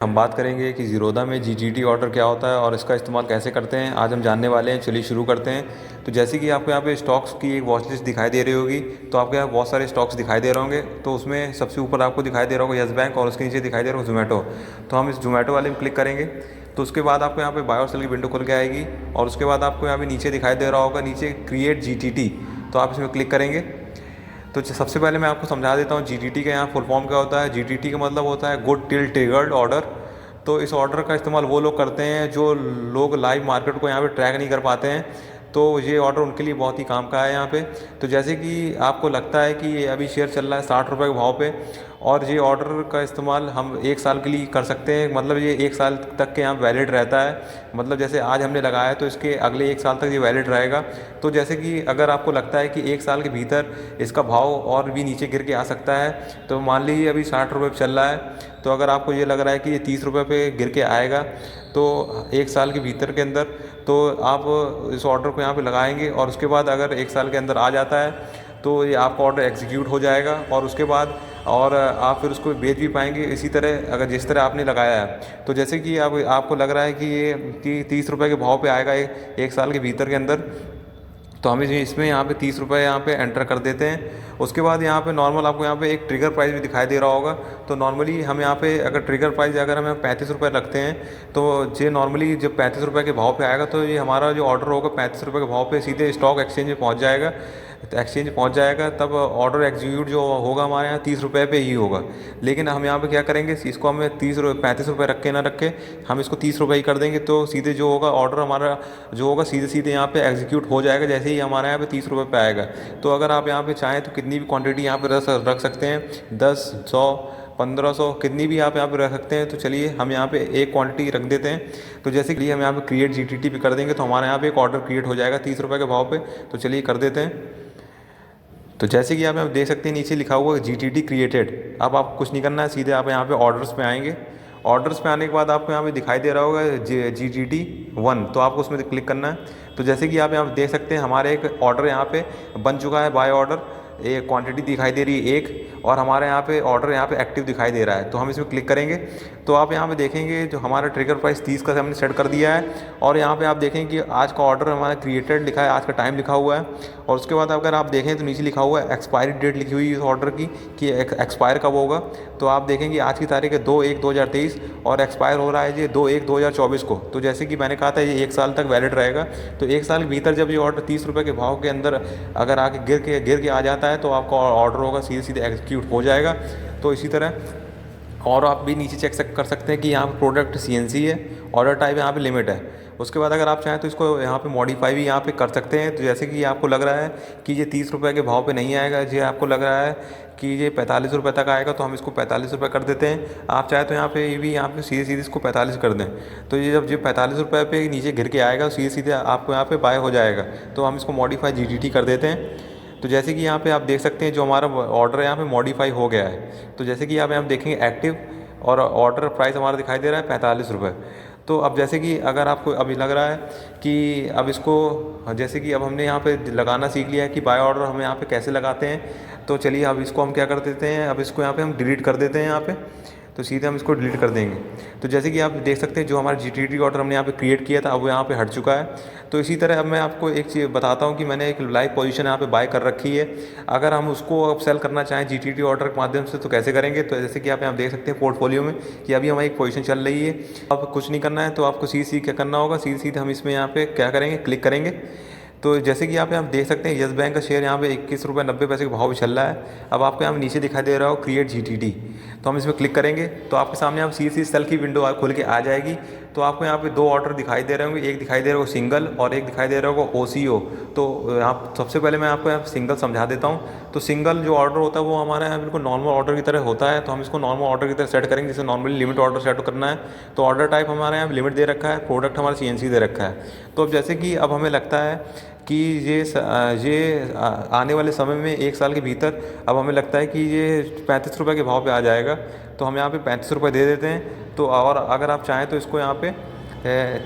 हम बात करेंगे कि ज़ीरोधा में जीटीटी ऑर्डर क्या होता है और इसका इस्तेमाल कैसे करते हैं, आज हम जानने वाले हैं। चलिए शुरू करते हैं। तो जैसे कि आपको यहाँ पे स्टॉक्स की एक वॉच लिस्ट दिखाई दे रही होगी, तो आपके यहाँ बहुत सारे स्टॉक्स दिखाई दे रहे होंगे। तो उसमें सबसे ऊपर आपको दिखाई दे रहा होगा यस बैंक और उसके नीचे दिखाई दे रहा होगा जोमेटो। तो हम इस जोमेटो वाले में क्लिक करेंगे। तो उसके बाद आपको यहाँ पे बाय और सेल की विंडो खुल के आएगी और उसके बाद आपको यहाँ पे नीचे दिखाई दे रहा होगा नीचे क्रिएट जीटीटी। तो आप इसमें क्लिक करेंगे। तो सबसे पहले मैं आपको समझा देता हूँ जीटीटी का यहाँ फुल फॉर्म क्या होता है। जीटीटी का मतलब होता है गुड टिल ट्रिगर्ड ऑर्डर। तो इस ऑर्डर का इस्तेमाल वो लोग करते हैं जो लोग लाइव मार्केट को यहाँ पे ट्रैक नहीं कर पाते हैं। तो ये ऑर्डर उनके लिए बहुत ही काम का है यहाँ पे। तो जैसे कि आपको लगता है कि अभी शेयर चल रहा है 60 रुपये के भाव पे और ये ऑर्डर का इस्तेमाल हम 1 साल के लिए कर सकते हैं। मतलब ये 1 साल तक के यहाँ वैलिड रहता है। मतलब जैसे आज हमने लगाया तो इसके अगले 1 साल तक ये वैलिड रहेगा। तो जैसे कि अगर आपको लगता है कि 1 साल के भीतर इसका भाव और भी नीचे गिर के आ सकता है, तो मान लीजिए अभी 60 रुपये चल रहा है, तो अगर आपको ये लग रहा है कि ये 30 रुपये पे गिर के आएगा तो 1 साल के भीतर के अंदर, तो आप इस ऑर्डर को यहाँ पे लगाएंगे और उसके बाद अगर 1 साल के अंदर आ जाता है तो ये आपका ऑर्डर एग्जीक्यूट हो जाएगा और उसके बाद और आप फिर उसको बेच भी पाएंगे इसी तरह, अगर जिस तरह आपने लगाया है। तो जैसे कि अब आपको लग रहा है कि ये 30 रुपये के भाव पे आएगा 1 साल के भीतर के अंदर, तो हम इसमें यहाँ पे 30 रुपये यहाँ पे एंटर कर देते हैं। उसके बाद यहाँ पे नॉर्मल आपको यहाँ पे एक ट्रिगर प्राइस भी दिखाई दे रहा होगा। तो नॉर्मली हम यहाँ पे अगर ट्रिगर प्राइस अगर हमें 35 रुपये रखते हैं तो ये नॉर्मली जब 35 रुपये के भाव पे आएगा तो ये हमारा जो ऑर्डर होगा 35 रुपये के भाव पे सीधे स्टॉक एक्सचेंज में पहुँच जाएगा। तो एक्सचेंज पहुँच जाएगा तब ऑर्डर एग्जीक्यूट जो होगा हमारे यहाँ 30 रुपये पे ही होगा। लेकिन हम यहाँ पे क्या करेंगे, इसको हमें 35 रुपये रख के ना रख के हम इसको 30 रुपये ही कर देंगे। तो सीधे जो होगा ऑर्डर हमारा जो होगा सीधे सीधे यहाँ पे एग्जीक्यूट हो जाएगा जैसे ही हमारे यहाँ पे 30 रुपये पे आएगा। तो अगर आप यहाँ पे चाहें तो कितनी भी क्वांटिटी यहाँ पे रख सकते हैं, 10, 100, 1500 कितनी भी आप यहाँ पे रख सकते हैं। तो चलिए हम यहाँ पे एक क्वांटिटी रख देते हैं। तो जैसे कि हम यहाँ पे क्रिएट जीटीटी पे कर देंगे तो हमारे यहाँ पे एक ऑर्डर क्रिएट हो जाएगा 30 रुपये के भाव पे। तो चलिए कर देते हैं। तो जैसे कि आप यहाँ देख सकते हैं नीचे लिखा हुआ है जीटीटी क्रिएटेड। अब आप कुछ नहीं करना है, सीधे आप यहाँ पे ऑर्डर्स पे आएंगे। ऑर्डर्स पे आने के बाद आपको यहाँ पे दिखाई दे रहा होगा जीटीटी 1, तो आपको उसमें क्लिक करना है। तो जैसे कि आप यहाँ देख सकते हैं हमारे एक ऑर्डर यहाँ पे बन चुका है, बाय ऑर्डर। एक क्वांटिटी दिखाई दे रही है एक, और हमारे यहाँ पे ऑर्डर यहाँ पे एक्टिव दिखाई दे रहा है। तो हम इसमें क्लिक करेंगे तो आप यहाँ पे देखेंगे जो हमारा ट्रिगर प्राइस 30 का हमने सेट कर दिया है। और यहाँ पे आप देखेंगे कि आज का ऑर्डर हमारा क्रिएटेड लिखा है, आज का टाइम लिखा हुआ है। और उसके बाद अगर आप देखें तो नीचे लिखा हुआ है एक्सपायरी डेट लिखी हुई है इस ऑर्डर की कि एक्सपायर कब होगा। तो आप देखेंगे आज की तारीख है 2/1/2023 और एक्सपायर हो रहा है ये 2/1/2024 को। तो जैसे कि मैंने कहा था ये 1 साल तक वैलिड रहेगा। तो 1 साल के भीतर जब ये ऑर्डर 30 रुपये के भाव के अंदर अगर आके गिर के आ जाता है तो आपका ऑर्डर होगा सीधे सीधे एग्जीक्यूट हो जाएगा। तो इसी तरह और आप भी नीचे चेक कर सकते हैं कि यहाँ पर प्रोडक्ट सीएनसी है, ऑर्डर टाइप यहाँ पे लिमिट है। उसके बाद अगर आप चाहें तो इसको यहाँ पे मॉडिफाई भी यहाँ पे कर सकते हैं। तो जैसे कि आपको लग रहा है कि ये 30 रुपये के भाव पे नहीं आएगा, ये आपको लग रहा है कि ये 45 रुपये तक आएगा, तो हम इसको 45 रुपये कर देते हैं। आप चाहे तो यहाँ पे ये भी यहाँ पे सीधे सीधे इसको 45 कर दें। तो ये जब ये 45 रुपये पे नीचे गिर के आएगा सीधे सीधे आपको यहाँ पे बाय हो जाएगा। तो हम इसको मॉडिफाई जीटीटी कर देते हैं। तो जैसे कि यहाँ पे आप देख सकते हैं जो हमारा ऑर्डर है यहाँ पे मॉडिफाई हो गया है। तो जैसे कि आप यहाँ देखेंगे एक्टिव और ऑर्डर प्राइस हमारा दिखाई दे रहा है 45 रुपये। तो अब जैसे कि अगर आपको अभी लग रहा है कि अब इसको जैसे कि अब हमने यहाँ पे लगाना सीख लिया है कि बाय ऑर्डर हम यहाँ पे कैसे लगाते हैं। तो चलिए अब इसको हम क्या कर देते हैं, अब इसको यहाँ पे हम डिलीट कर देते हैं यहाँ पे। तो सीधे हम इसको डिलीट कर देंगे। तो जैसे कि आप देख सकते हैं जो हमारा जीटीटी ऑर्डर हमने यहाँ पे क्रिएट किया था अब वो यहाँ पे हट चुका है। तो इसी तरह अब मैं आपको एक चीज़ बताता हूँ कि मैंने एक लाइव पोजीशन यहाँ पे बाय कर रखी है। अगर हम उसको अब सेल करना चाहें जीटीटी ऑर्डर के माध्यम से तो कैसे करेंगे। तो जैसे कि आप यहाँ देख सकते हैं पोर्टफोलियो में कि अभी हमारी एक पोजीशन चल रही है। अब कुछ नहीं करना है, तो आपको सीधे क्या करना होगा, सीधे सीधे हम इसमें यहाँ पे क्या करेंगे, क्लिक करेंगे। तो जैसे कि आप यहाँ देख सकते हैं यस बैंक का शेयर यहाँ पे 21 रुपये 90 पैसे के भाव में चल रहा है। अब आपको यहाँ नीचे दिखाई दे रहा हो क्रिएट जीटीटी, तो हम इसमें क्लिक करेंगे तो आपके सामने आप सीधे सेल की विंडो खुल के आ जाएगी। तो आपको यहाँ पे 2 ऑर्डर दिखाई दे रहे होंगे, एक दिखाई दे रहा होगा सिंगल और एक दिखाई दे रहा होगा ओसीओ। तो आप सबसे पहले मैं आपको यहाँ सिंगल समझा देता हूँ। तो सिंगल जो ऑर्डर होता है वो हमारे यहाँ बिल्कुल नॉर्मल ऑर्डर की तरह होता है। तो हम इसको नॉर्मल ऑर्डर की तरह सेट करेंगे, जैसे नॉर्मली लिमिट ऑर्डर सेट करना है। तो ऑर्डर टाइप हमारे यहाँ लिमिट दे रखा है, प्रोडक्ट हमारा सीएनसी दे रखा है। तो अब जैसे कि अब हमें लगता है कि ये आने वाले समय में 1 साल के भीतर अब हमें लगता है कि ये 35 रुपये के भाव पे आ जाएगा। तो हम यहाँ पे 35 रुपये दे देते हैं। तो और अगर आप चाहें तो इसको यहाँ पे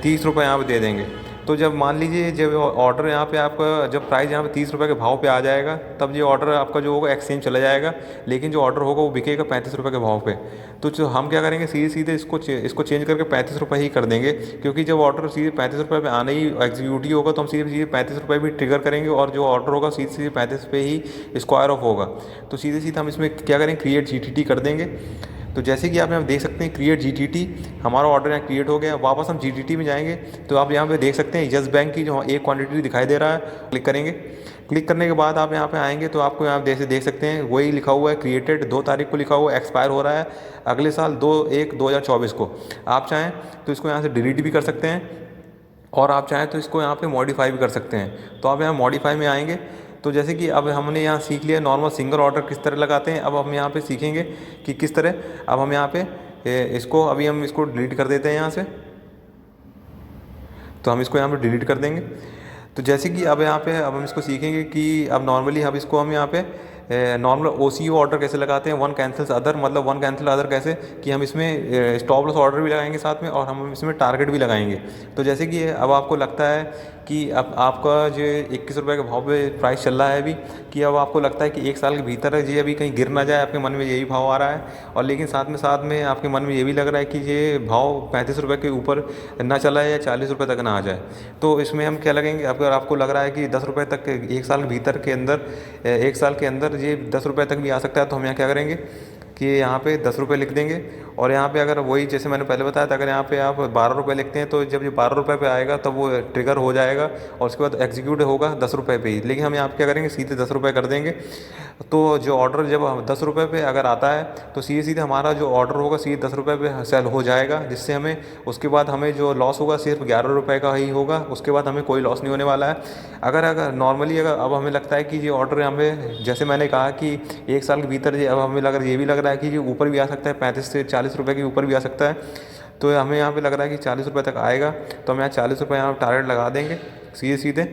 30 रुपये यहाँ पे दे देंगे। तो जब मान लीजिए जब ऑर्डर यहाँ पे आपका जब प्राइस यहाँ पे 30 रुपये के भाव पे आ जाएगा, तब ये ऑर्डर आपका जो होगा एक्सचेंज चला जाएगा, लेकिन जो ऑर्डर होगा वो बिकेगा 35 रुपये के भाव पे। तो जो हम क्या करेंगे, सीधे सीधे इसको चेंज करके 35 रुपये ही कर देंगे, क्योंकि जब ऑर्डर सीधे 35 रुपये पे आने ही एग्जीक्यूट ही होगा, तो हम सीधे सीधे 35 रुपये भी ट्रिगर करेंगे और जो ऑर्डर होगा सीधे सीधे 35 पे ही स्क्वायर ऑफ होगा। तो सीधे सीधे हम इसमें क्या करेंगे, क्रिएट जीटीटी कर देंगे। तो जैसे कि आप यहाँ देख सकते हैं क्रिएट जीटीटी, हमारा ऑर्डर यहाँ क्रिएट हो गया। वापस हम जीटीटी में जाएंगे तो आप यहाँ पे देख सकते हैं यस बैंक की जो एक क्वांटिटी दिखाई दे रहा है, क्लिक करेंगे। क्लिक करने के बाद आप यहाँ पे आएंगे तो आपको यहाँ देख सकते हैं वही लिखा हुआ है क्रिएटेड, 2 तारीख को लिखा हुआ है, एक्सपायर हो रहा है अगले साल 2/1/2024 को। आप चाहें तो इसको यहाँ से डिलीट भी कर सकते हैं और आप चाहें तो इसको यहाँ पे मॉडिफाई भी कर सकते हैं। तो आप यहाँ मॉडिफाई में आएंगे तो जैसे कि अब हमने यहाँ सीख लिया नॉर्मल सिंगल ऑर्डर किस तरह लगाते हैं। अब हम यहाँ पे सीखेंगे कि किस तरह, अब हम यहाँ पे इसको अभी हम इसको डिलीट कर देते हैं यहाँ से। तो हम इसको यहाँ पे डिलीट कर देंगे। तो जैसे कि अब यहाँ पे अब हम इसको सीखेंगे कि अब नॉर्मली अब इसको हम यहाँ पे नॉर्मल ओसीओ ऑर्डर कैसे लगाते हैं, वन कैंसिल्स अदर, मतलब वन कैंसिल अदर कैसे कि हम इसमें स्टॉप लॉस ऑर्डर भी लगाएंगे साथ में और हम इसमें टारगेट भी लगाएंगे। तो जैसे कि अब आपको लगता है कि अब आपका जो 21 रुपये के भाव पे प्राइस चल रहा है अभी, कि अब आपको लगता है कि 1 साल के भीतर ये अभी कहीं गिर ना जाए, आपके मन में यही भाव आ रहा है, और लेकिन साथ में आपके मन में ये भी लग रहा है कि ये भाव 35 रुपये के ऊपर ना चला है या 40 रुपये तक ना आ जाए। तो इसमें हम क्या लगेंगे, अगर आपको लग रहा है कि 10 रुपये तक 1 साल के भीतर के अंदर 1 साल के अंदर ये 10 रुपये तक भी आ सकता है, तो हम यहाँ क्या करेंगे कि यहाँ पे 10 रुपये लिख देंगे। और यहाँ पे अगर वही जैसे मैंने पहले बताया था, अगर यहाँ पे आप 12 रुपये लिखते हैं तो जब ये 12 रुपये पे आएगा तब वो ट्रिगर हो जाएगा और उसके बाद एग्जीक्यूट होगा 10 रुपये पे ही। लेकिन हम यहाँ पे क्या करेंगे, सीधे 10 रुपये कर देंगे। तो जो ऑर्डर जब 10 रुपये पे अगर आता है तो सीधे सीधे हमारा जो ऑर्डर होगा सीधे 10 रुपये पे सेल हो जाएगा, जिससे हमें उसके बाद हमें जो लॉस होगा सिर्फ 11 रुपये का ही होगा, उसके बाद हमें कोई लॉस नहीं होने वाला है। अगर नॉर्मली अगर अब हमें लगता है कि ये ऑर्डर हमें, जैसे मैंने कहा कि 1 साल के भीतर अब हमें ये भी लग रहा है कि ये ऊपर भी आ सकता है, 35 से 40 रुपये के ऊपर भी आ सकता है, तो हमें यहाँ पे लग रहा है कि 40 रुपये तक आएगा, तो हम यहाँ 40 रुपये यहाँ टारगेट लगा देंगे सीधे सीधे।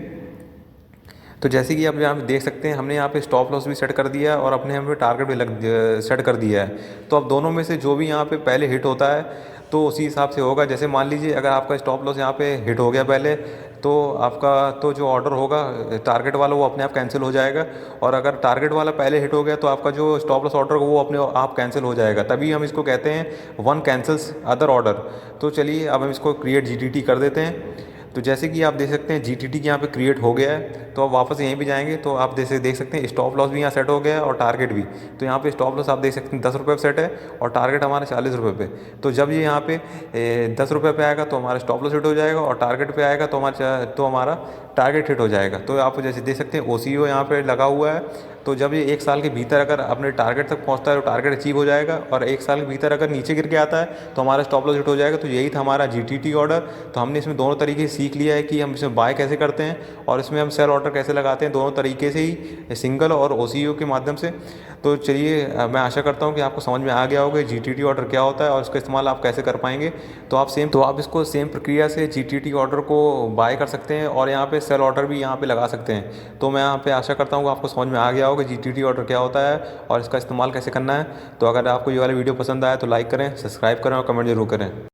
तो जैसे कि आप यहाँ पे देख सकते हैं हमने यहाँ पे स्टॉप लॉस भी सेट कर दिया है और अपने यहाँ पे टारगेट भी सेट कर दिया है। तो अब दोनों में से जो भी यहाँ पे पहले हिट होता है तो उसी हिसाब से होगा। जैसे मान लीजिए अगर आपका स्टॉप लॉस यहाँ पे हिट हो गया पहले, तो आपका तो जो ऑर्डर होगा टारगेट वाला वो अपने आप कैंसिल हो जाएगा, और अगर टारगेट वाला पहले हिट हो गया तो आपका जो स्टॉप लॉस ऑर्डर वो अपने आप कैंसिल हो जाएगा। तभी हम इसको कहते हैं वन कैंसल्स अदर ऑर्डर। तो चलिए अब हम इसको क्रिएट जीटीटी कर देते हैं। तो जैसे कि आप देख सकते हैं जीटीटी यहाँ पे क्रिएट हो गया है, तो अब वापस यहीं पे जाएंगे तो आप देख सकते हैं स्टॉप लॉस भी यहाँ सेट हो गया है और टारगेट भी। तो यहाँ पे स्टॉप लॉस आप देख सकते हैं 10 रुपये पे सेट है और टारगेट हमारा 40 रुपये पे। तो जब ये यहाँ पे 10 रुपये पे आएगा तो हमारा स्टॉप लॉस हिट हो जाएगा और टारगेट पे आएगा तो हमारा टारगेट हिट हो जाएगा। तो आप जैसे देख सकते हैं ओसीओ यहाँ पे लगा हुआ है। तो जब ये 1 साल के भीतर अगर अपने टारगेट तक पहुँचता है तो टारगेट अचीव हो जाएगा, और 1 साल के भीतर अगर नीचे गिर के आता है तो हमारा स्टॉप लॉस हिट हो जाएगा। तो यही था हमारा जीटीटी ऑर्डर। तो हमने इसमें दोनों तरीके से सीख लिया है कि हम इसमें बाय कैसे करते हैं और इसमें हम सेल ऑर्डर कैसे लगाते हैं, दोनों तरीके से ही, सिंगल और ओसीओ के माध्यम से। तो चलिए मैं आशा करता हूँ कि आपको समझ में आ गया होगा जीटीटी ऑर्डर क्या होता है और इसका इस्तेमाल आप कैसे कर पाएंगे। तो आप इसको सेम प्रक्रिया से जीटीटी ऑर्डर को बाय कर सकते हैं और यहाँ पे सेल ऑर्डर भी यहाँ पे लगा सकते हैं। तो मैं यहाँ पे आशा करता हूँ कि आपको समझ में आ गया होगा जीटीटी ऑर्डर क्या होता है और इसका इस्तेमाल कैसे करना है। तो अगर आपको ये वाला वीडियो पसंद आया तो लाइक करें, सब्सक्राइब करें और कमेंट जरूर करें।